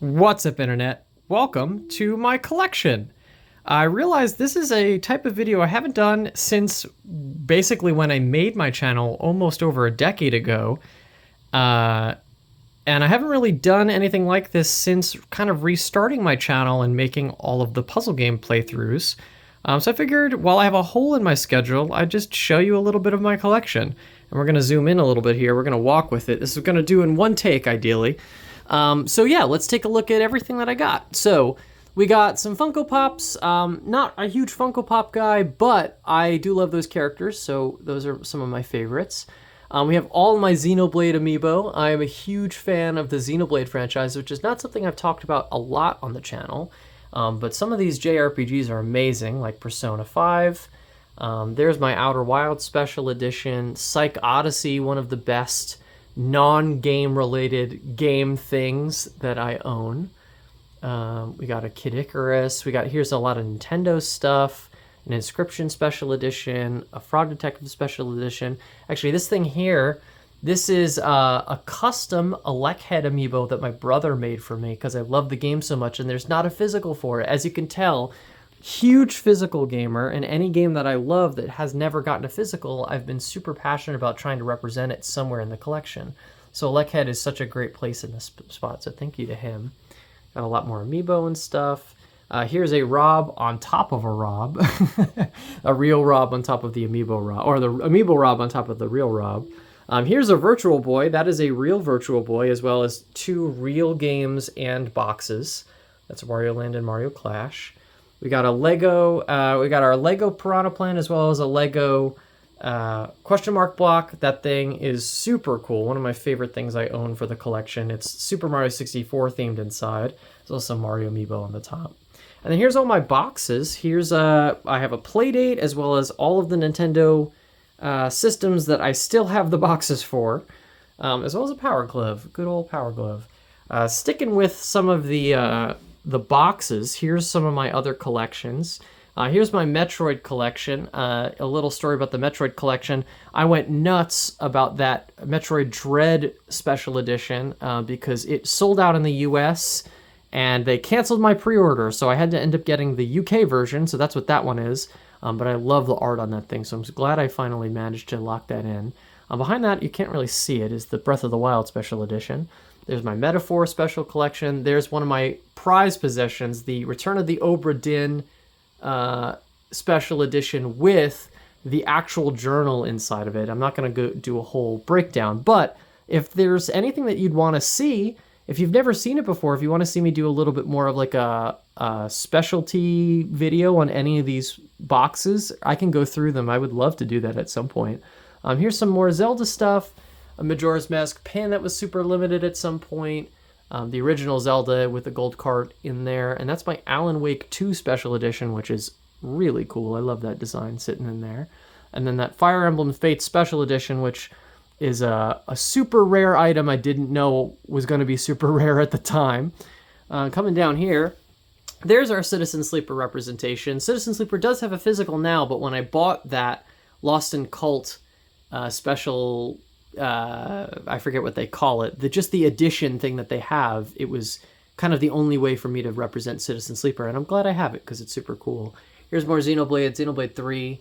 What's up, Internet? Welcome to my collection. I realize this is a type of video I haven't done since basically when I made my channel almost over a decade ago. And I haven't really done anything like this since kind of restarting my channel and making all of the puzzle game playthroughs. So I figured while I have a hole in my schedule, I'd just show you a little bit of my collection. And we're going to zoom in a little bit here. We're going to walk with it. This is going to do in one take, ideally. So yeah, let's take a look at everything that I got. So we got some Funko Pops. Not a huge Funko Pop guy, but I do love those characters, so those are some of my favorites. We have all my Xenoblade amiibo. I am a huge fan of the Xenoblade franchise, which is not something I've talked about a lot on the channel. But some of these JRPGs are amazing, like Persona 5. There's my Outer Wilds Special Edition. Psych Odyssey, one of the best non-game related game things that I own. We got a Kid Icarus. Here's a lot of Nintendo stuff. An Inscription Special Edition. A Frog Detective Special Edition. Actually, this thing here, this is a custom Electhead amiibo that my brother made for me because I love the game so much, and there's not a physical for it. As you can tell, huge physical gamer, and any game that I love that has never gotten a physical, I've been super passionate about trying to represent it somewhere in the collection. So Electhead is such a great place in this spot, so thank you to him. Got a lot more amiibo and stuff. Here's a Rob on top of a Rob. A real Rob on top of the amiibo Rob, or the amiibo Rob on top of the real Rob. Here's a Virtual Boy. That is a real Virtual Boy, as well as two real games and boxes. That's Wario Land and Mario Clash. We got a Lego, we got our Lego Piranha Plant, as well as a Lego question mark block. That thing is super cool. One of my favorite things I own for the collection. It's Super Mario 64 themed inside. There's also Mario amiibo on the top. And then here's all my boxes. Here's I have a Playdate, as well as all of the Nintendo systems that I still have the boxes for, as well as a Power Glove, good old Power Glove. Sticking with some of the boxes, here's some of my other collections. Here's my Metroid collection. A little story about the Metroid collection. I went nuts about that Metroid Dread Special Edition because it sold out in the US and they canceled my pre-order, so I had to end up getting the UK version, so that's what that one is. But I love the art on that thing, so I'm glad I finally managed to lock that in. Behind that, you can't really see it, is the Breath of the Wild Special Edition. There's my Metaphor Special Collection. There's one of my prized possessions, the Return of the Obra Dinn Special Edition with the actual journal inside of it. I'm not going to go do a whole breakdown, but if there's anything that you'd want to see, if you've never seen it before, if you want to see me do a little bit more of like a specialty video on any of these boxes, I can go through them. I would love to do that at some point. Here's some more Zelda stuff. A Majora's Mask pin that was super limited at some point. The original Zelda with the gold card in there. And that's my Alan Wake 2 Special Edition, which is really cool. I love that design sitting in there. And then that Fire Emblem Fates Special Edition, which is a super rare item I didn't know was going to be super rare at the time. Coming down here, there's our Citizen Sleeper representation. Citizen Sleeper does have a physical now, but when I bought that Lost in Cult special, I forget what they call it, just the edition thing that they have, it was kind of the only way for me to represent Citizen Sleeper, and I'm glad I have it because it's super cool. Here's more Xenoblade, Xenoblade 3,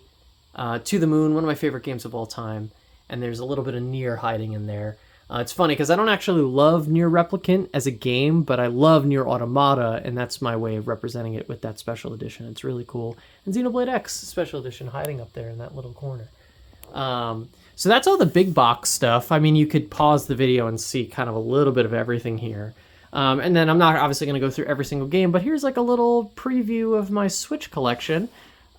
To the Moon, one of my favorite games of all time, and there's a little bit of Nier hiding in there. It's funny because I don't actually love Nier Replicant as a game, but I love Nier Automata, and that's my way of representing it with that special edition. It's really cool. And Xenoblade X Special Edition hiding up there in that little corner. So that's all the big box stuff. I mean, you could pause the video and see kind of a little bit of everything here. And then I'm not obviously going to go through every single game, but here's like a little preview of my Switch collection.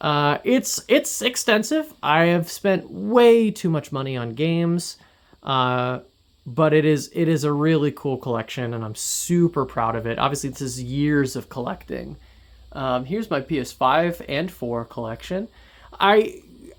It's extensive. I have spent way too much money on games, but it is a really cool collection, and I'm super proud of it. Obviously, this is years of collecting. Here's my PS5 and 4 collection.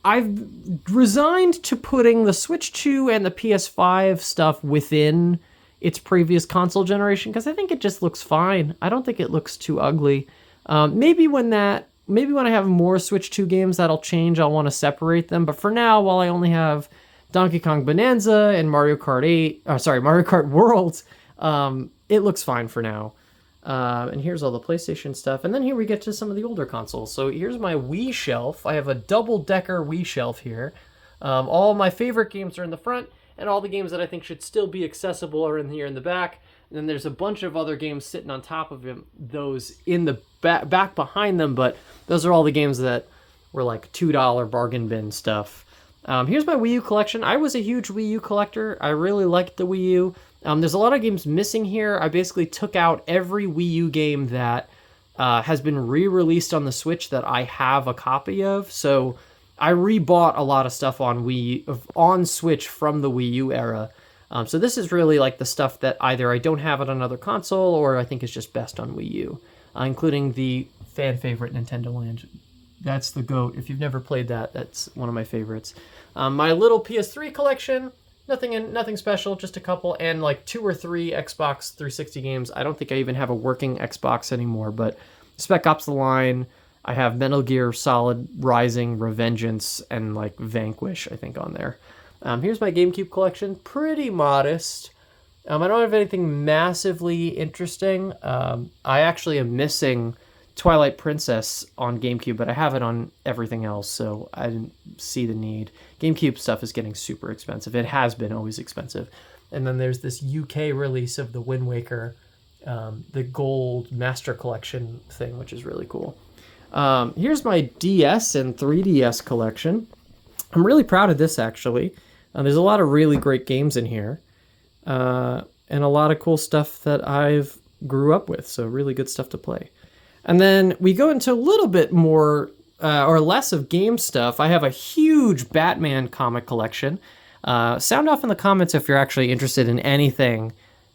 I've resigned to putting the Switch 2 and the PS5 stuff within its previous console generation because I think it just looks fine. I don't think it looks too ugly. Maybe when I have more Switch 2 games, that'll change. I'll want to separate them. But for now, while I only have Donkey Kong Bonanza and Mario Kart World, it looks fine for now. And here's all the PlayStation stuff. And then here we get to some of the older consoles. So here's my Wii shelf. I have a double-decker Wii shelf here. All my favorite games are in the front, and all the games that I think should still be accessible are in here in the back. And then there's a bunch of other games sitting on top of those in the back behind them, but those are all the games that were like $2 bargain bin stuff. Here's my Wii U collection. I was a huge Wii U collector. I really liked the Wii U. There's a lot of games missing here. I basically took out every Wii U game that has been re-released on the Switch that I have a copy of. So I rebought a lot of stuff on Switch from the Wii U era. So this is really like the stuff that either I don't have on another console or I think is just best on Wii U, including the fan favorite Nintendo Land. That's the GOAT. If you've never played that, that's one of my favorites. My little PS3 collection, nothing special, just a couple, and like 2 or 3 Xbox 360 games. I don't think I even have a working Xbox anymore, but Spec Ops: The Line, I have Metal Gear Solid Rising, Revengeance, and like Vanquish, I think, on there. Here's my GameCube collection, pretty modest. I don't have anything massively interesting. I actually am missing Twilight Princess on GameCube, but I have it on everything else, so I didn't see the need. GameCube stuff is getting super expensive. It has been always expensive. And then there's this UK release of the Wind Waker, the Gold Master Collection thing, which is really cool. Here's my DS and 3DS collection. I'm really proud of this, actually. There's a lot of really great games in here, and a lot of cool stuff that I've grew up with, so really good stuff to play. And then we go into a little bit more or less of game stuff. I have a huge Batman comic collection. Sound off in the comments if you're actually interested in anything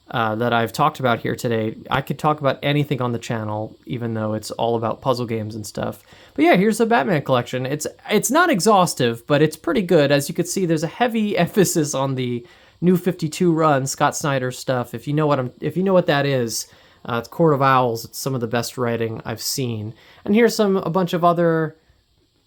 that I've talked about here today. I could talk about anything on the channel, even though it's all about puzzle games and stuff. But yeah, here's the Batman collection. It's not exhaustive, but it's pretty good. As you can see, there's a heavy emphasis on the New 52 run, Scott Snyder stuff. If you know what that is. It's Court of Owls. It's some of the best writing I've seen. And here's a bunch of other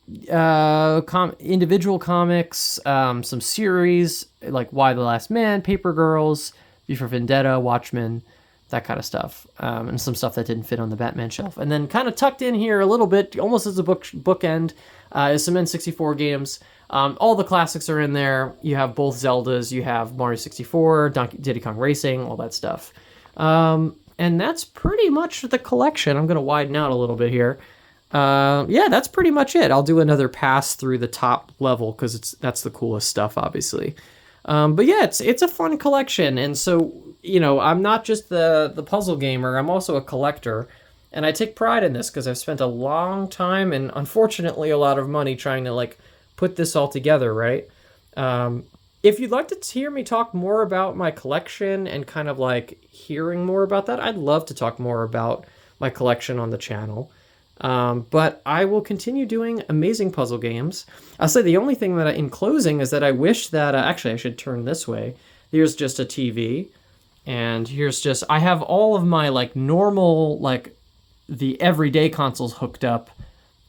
individual comics, some series like Y the Last Man, Paper Girls, V for Vendetta, Watchmen, that kind of stuff, and some stuff that didn't fit on the Batman shelf. And then kind of tucked in here a little bit, almost as a bookend, is some N64 games. All the classics are in there. You have both Zeldas, you have Mario 64, Diddy Kong Racing, all that stuff. And that's pretty much the collection. I'm going to widen out a little bit here. Yeah, that's pretty much it. I'll do another pass through the top level because that's the coolest stuff, obviously. But yeah, it's a fun collection. And so, I'm not just the puzzle gamer. I'm also a collector. And I take pride in this because I've spent a long time and unfortunately a lot of money trying to put this all together, right? If you'd like to hear me talk more about my collection and kind of hearing more about that, I'd love to talk more about my collection on the channel. But I will continue doing amazing puzzle games. I'll say the only thing that in closing is that I wish that, actually I should turn this way. Here's just a TV. And here's I have all of my normal, the everyday consoles hooked up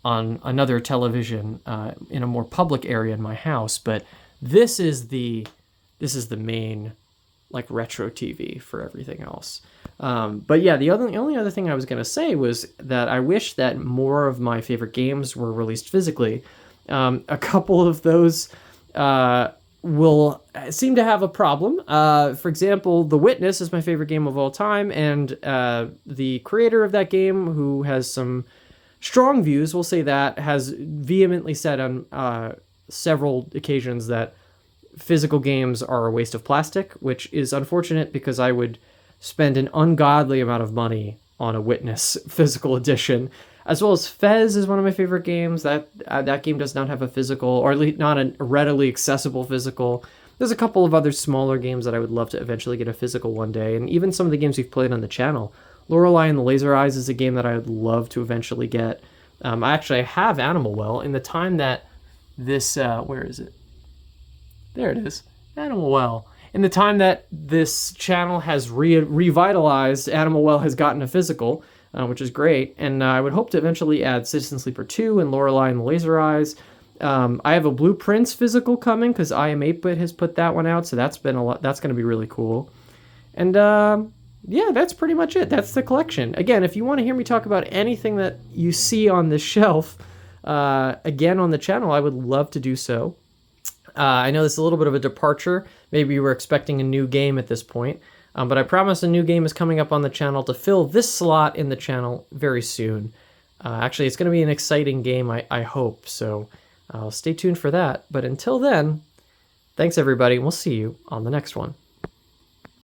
on another television in a more public area in my house. But this is the main retro TV for everything else. But yeah, the only other thing I was going to say was that I wish that more of my favorite games were released physically. A couple of those will seem to have a problem. For example, The Witness is my favorite game of all time, and the creator of that game, who has some strong views, we'll say that, has vehemently said on several occasions that physical games are a waste of plastic, which is unfortunate because I would spend an ungodly amount of money on a Witness physical edition, as well as Fez is one of my favorite games. That game does not have a physical, or at least not a readily accessible physical. There's a couple of other smaller games that I would love to eventually get a physical one day, and even some of the games we've played on the channel. Lorelei and the Laser Eyes is a game that I would love to eventually get. I have Animal Well. In the time that this, where is it? There it is, Animal Well. In the time that this channel has revitalized, Animal Well has gotten a physical, which is great. And I would hope to eventually add Citizen Sleeper 2 and Lorelei and the Laser Eyes. I have a Blueprints physical coming because I Am 8-Bit has put that one out, so that's going to be really cool. And yeah, that's pretty much it. That's the collection. Again, if you want to hear me talk about anything that you see on this shelf, again on the channel, I would love to do so. I know this is a little bit of a departure. Maybe you were expecting a new game at this point, but I promise a new game is coming up on the channel to fill this slot in the channel very soon. Actually, it's going to be an exciting game, I hope, so stay tuned for that. But until then, thanks everybody, and we'll see you on the next one.